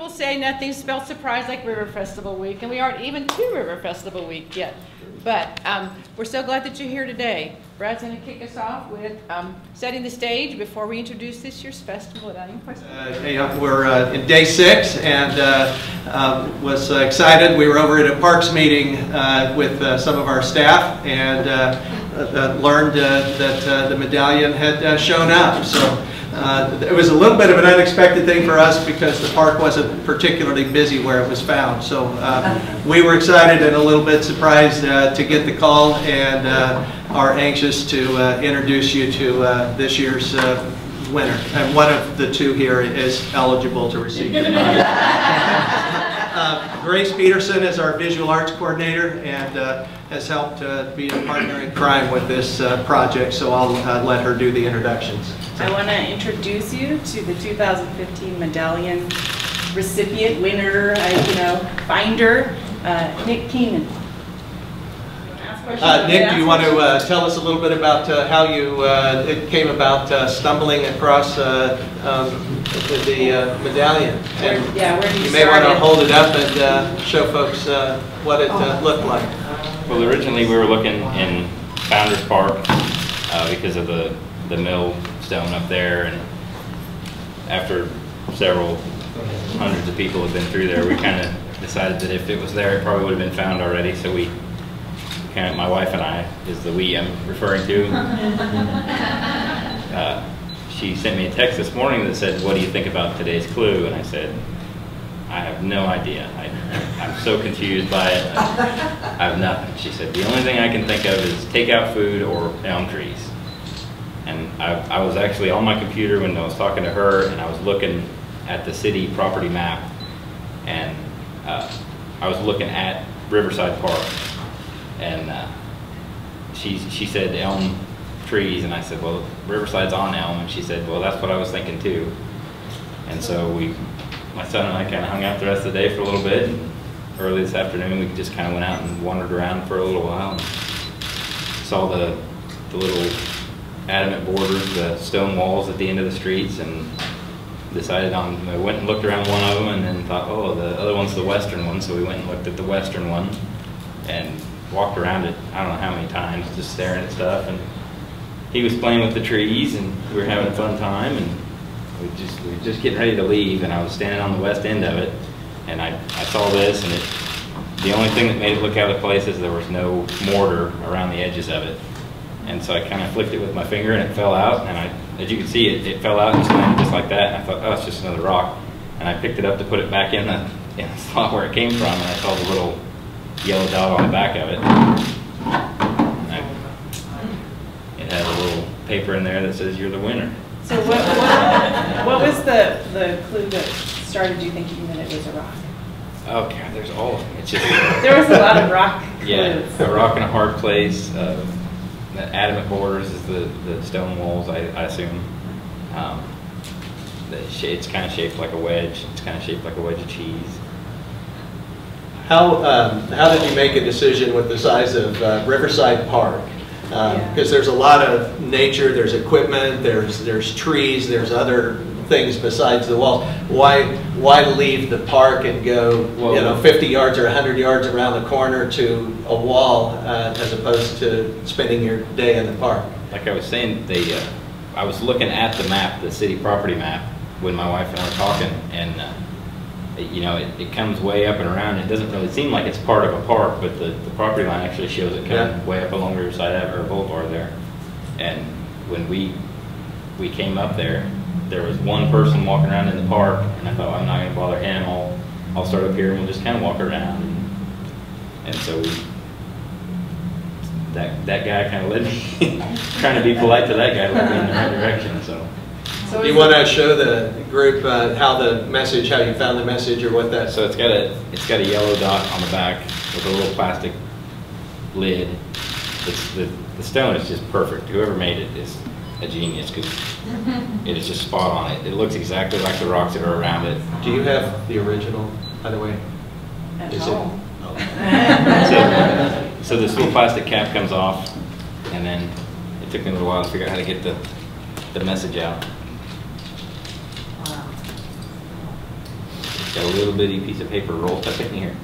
people say nothing spelled surprise like River Festival Week, and we aren't even to River Festival Week yet. But we're so glad that you're here today. Brad's going to kick us off with setting the stage before we introduce this year's festival. Without any questions. We're in day 6 and was excited. We were over at a parks meeting with some of our staff and learned that the Medallion had shown up. So it was a little bit of an unexpected thing for us because the park wasn't particularly busy where it was found. So we were excited and a little bit surprised to get the call, and are anxious to introduce you to this year's winner. And one of the two here is eligible to receive the prize. Grace Peterson is our visual arts coordinator and has helped be a partner in crime with this project, so I'll let her do the introductions. I want to introduce you to the 2015 Medallion recipient, winner, finder, Nick Keenan. Nick, do you want to tell us a little bit about how it came about stumbling across the Medallion? And you may want to hold it up and show folks what it looked like. Well, originally we were looking in Founders Park because of the mill stone up there, and after several hundreds of people had been through there, we kind of decided that if it was there, it probably would have been found already. So we my wife and I, is the we I'm referring to, she sent me a text this morning that said, "What do you think about today's clue?" And I said, "I have no idea. I'm so confused by it. I have nothing." She said, "The only thing I can think of is takeout food or elm trees." And I was actually on my computer when I was talking to her, and I was looking at the city property map, and I was looking at Riverside Park. And she said elm trees, and I said, "Well, Riverside's on elm," and she said, "Well, that's what I was thinking too." And so my son and I kind of hung out the rest of the day for a little bit, and early this afternoon we just kind of went out and wandered around for a little while and saw the little adamant borders, the stone walls at the end of the streets, and decided I went and looked around one of them and then thought, oh, the other one's the western one, so we went and looked at the western one and walked around it I don't know how many times, just staring at stuff. And he was playing with the trees, and we were having a fun time, and we were just getting ready to leave, and I was standing on the west end of it, and I saw this, and the only thing that made it look out of place is there was no mortar around the edges of it. And so I kind of flicked it with my finger, and it fell out, and as you can see, it fell out and just landed just like that, and I thought, oh, it's just another rock. And I picked it up to put it back in the slot where it came from, and I saw the little yellow dot on the back of it. It had a little paper in there that says you're the winner. So what was the clue that started you thinking that it was a rock? Oh God, there's all of them. It's just there was a lot of rock clues. Yeah, a rock in a hard place. The adamant borders is the stone walls, I assume. It's kind of shaped like a wedge. It's kind of shaped like a wedge of cheese. How did you make a decision with the size of Riverside Park? Because there's a lot of nature, there's equipment, there's trees, there's other things besides the walls. Why leave the park and go 50 yards or 100 yards around the corner to a wall as opposed to spending your day in the park? Like I was saying, I was looking at the map, the city property map, when my wife and I were talking, and it comes way up and around. It doesn't really seem like it's part of a park, but the property line actually shows it coming way up along Riverside Avenue or Boulevard there. And when we came up there was one person walking around in the park, and I thought, well, I'm not going to bother him. I'll start up here and we'll just kind of walk around. And so that guy kind of led me, trying to be polite to that guy, led me in the right direction. So do you want to show the group how you found the message, or what that? So it's got a yellow dot on the back with a little plastic lid. The stone is just perfect. Whoever made it is a genius, because it is just spot on. It looks exactly like the rocks that are around it. Do you have the original, by the way? So this little plastic cap comes off, and then it took me a little while to figure out how to get the message out. Got a little bitty piece of paper roll tucked in here.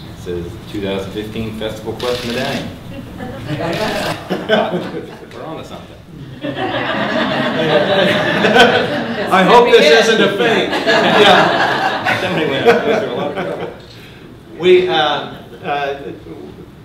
It says 2015 Festival Quest Medallion. We're on to something. I hope this isn't a fake. Yeah. Somebody went through a lot of trouble.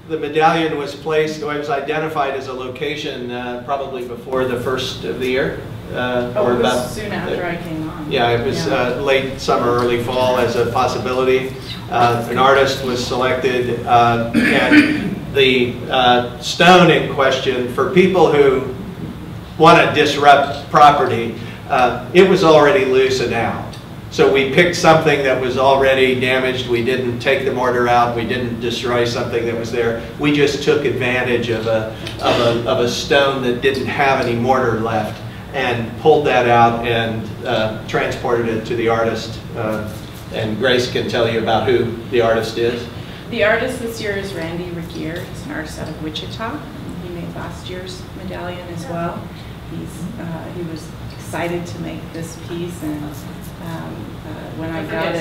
The medallion was placed, or it was identified as a location probably before the first of the year. It was soon after I came on. Yeah, it was late summer, early fall as a possibility. An artist was selected, and the stone in question, for people who want to disrupt property, it was already loose and out. So we picked something that was already damaged. We didn't take the mortar out. We didn't destroy something that was there. We just took advantage of a stone that didn't have any mortar left and pulled that out and transported it to the artist. And Grace can tell you about who the artist is. The artist this year is Randy Regier. He's an artist out of Wichita. He made last year's medallion as well. He was excited to make this piece, and when I got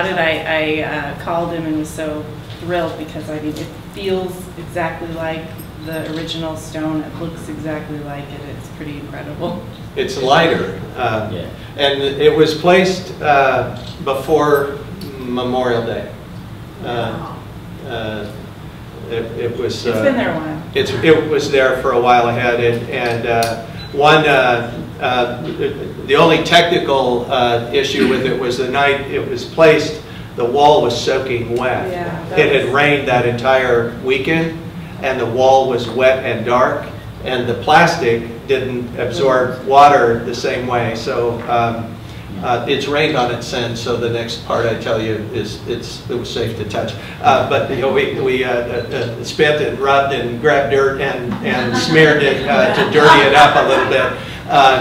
it, I called him and was so thrilled, because I mean, it feels exactly like the original stone. It looks exactly like it. It's pretty incredible. It's lighter, and it was placed before Memorial Day. It was. It's been there a while. It was there for a while ahead, the only technical issue with it was the night it was placed, the wall was soaking wet. Yeah, it had rained that entire weekend, and the wall was wet and dark, and the plastic didn't absorb water the same way. So it's rained on it since. So the next part I tell you is it was safe to touch. But you know, we spit and rubbed and grabbed dirt and smeared it to dirty it up a little bit.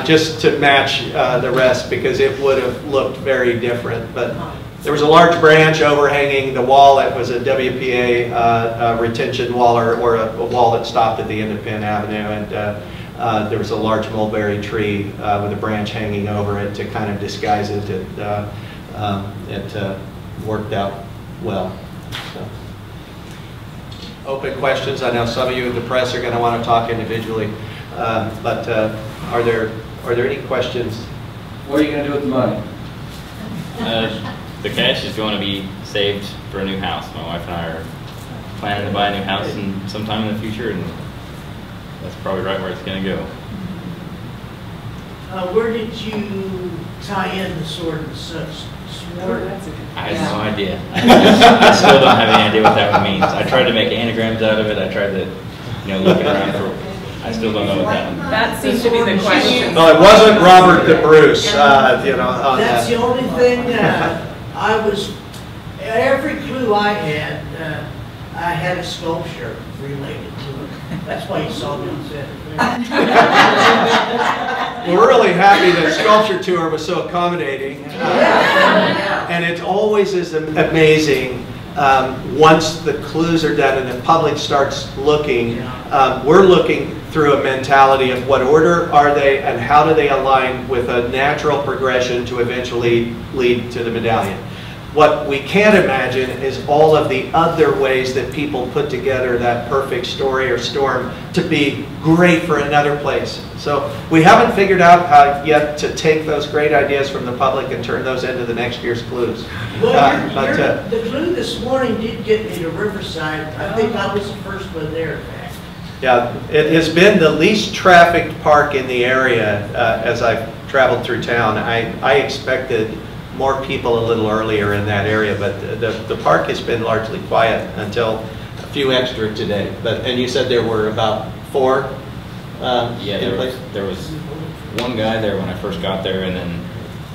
Just to match the rest, because it would have looked very different. But there was a large branch overhanging the wall. It was a WPA retention wall, or a wall that stopped at the end of Penn Avenue, and there was a large mulberry tree with a branch hanging over it to kind of disguise it. It worked out well. So. Open questions. I know some of you in the press are going to want to talk individually, but are there any questions? What are you going to do with the money? The cash is going to be saved for a new house. My wife and I are planning to buy a new house sometime in the future, and that's probably right where it's going to go. Where did you tie in the sword and sword? I have no idea. I still don't have any idea what that one means. I tried to make anagrams out of it. I tried to, look around for. I still don't know what that one. That seems to be the question. No, it wasn't Robert the Bruce. That's the only thing. Every clue I had a sculpture related to it. That's why you saw me on set. We're really happy that Sculpture Tour was so accommodating. And it always is amazing once the clues are done and the public starts looking. We're looking through a mentality of what order are they and how do they align with a natural progression to eventually lead to the medallion. What we can't imagine is all of the other ways that people put together that perfect story or storm to be great for another place. So we haven't figured out how yet to take those great ideas from the public and turn those into the next year's clues. Well, the clue this morning did get me to Riverside. I think I was the first one there, in fact. Yeah, it has been the least trafficked park in the area as I've traveled through town. I expected more people a little earlier in that area, but the park has been largely quiet until a few extra today. And you said there were about 4 yeah, there was one guy there when I first got there, and then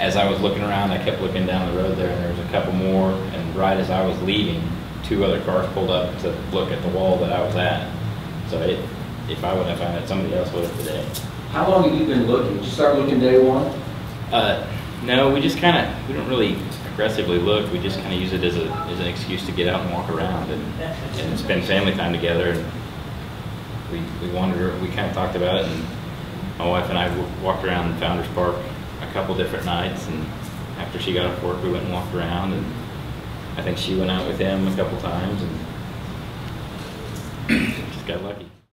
as I was looking around, I kept looking down the road there, and there was a couple more, and right as I was leaving, 2 other cars pulled up to look at the wall that I was at. So if I wouldn't have found it, somebody else would have today. How long have you been looking? Did you start looking day one? No, we just we don't really aggressively look. We just kind of use it as an excuse to get out and walk around and spend family time together. And we wandered, we kind of talked about it, and my wife and I walked around Founders Park a couple different nights, and after she got off work, we went and walked around, and I think she went out with him a couple times, and just got lucky.